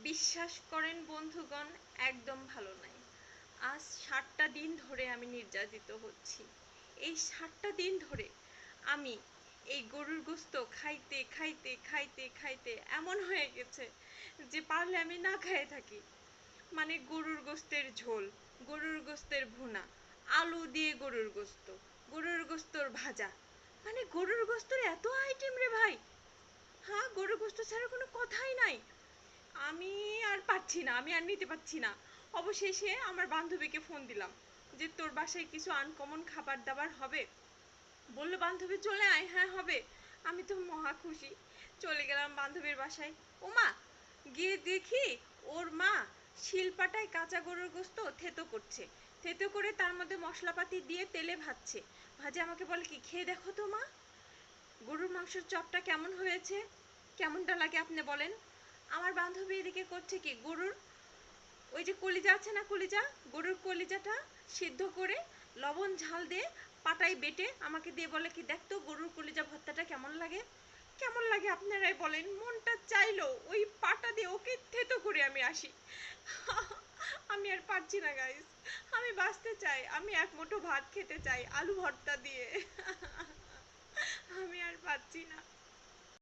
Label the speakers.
Speaker 1: বিশ্বাস করেন বন্ধুগণ, একদম ভালো নাই। আজ ৭টা দিন ধরে আমি নির্যাতিত হচ্ছি। এই ৭টা দিন ধরে আমি এই গরুর গোস্ত খাইতে খাইতে খাইতে খাইতে এমন হয়ে গেছে যে পারলে আমি না খেয়ে থাকি। মানে গরুর গোস্তের ঝোল, গরুর গোস্তের ভুনা, আলু দিয়ে গরুর গোস্ত, গরুর গোস্তর ভাজা। মানে গরুর গোস্তর এত আইটেম রে ভাই! হ্যাঁ, গরুর গোস্ত ছাড়া কোনো কথাই নাই। আমি আর পারছি না, আমি আর নিতে পারছি না। অবশেষে আমার বান্ধবীকে ফোন দিলাম যে তোর বাসায় কিছু আনকমন খাবার দাবার হবে। বললো বান্ধবী চলে আয়, হ্যাঁ হবে। আমি তো মহা খুশি, চলে গেলাম বান্ধবীর বাসায়। ওমা, গিয়ে দেখি ওর মা শিলপাটায় কাঁচা গরুর গোস্ত থেতো করছে, থেতো করে তার মধ্যে মশলাপাতি দিয়ে তেলে ভাজছে। ভাজে আমাকে বলে কি, খেয়ে দেখো তো মা, গরুর মাংসের চপটা কেমন হয়েছে, কেমনটা লাগে আপনি বলেন। আমার বান্ধবী এদিকে করছে কি, গরুর ওই যে কলিজা আছে না, কলিজা, গরুর কলিজাটা সিদ্ধ করে লবণ ঝাল দিয়ে পাটায় বেটে আমাকে দিয়ে বলে কি, দেখ তো গরুর কলিজা ভর্তাটা কেমন লাগে। কেমন লাগে আপনারাই বলেন। মনটা চাইলো ওই পাটা দিয়ে ওকে থেতো করে আমি আসি। আমি আর পারছি না গাইস, আমি বাঁচতে চাই, আমি এক মুঠো ভাত খেতে চাই আলু ভর্তা দিয়ে। আমি আর পাচ্ছি না।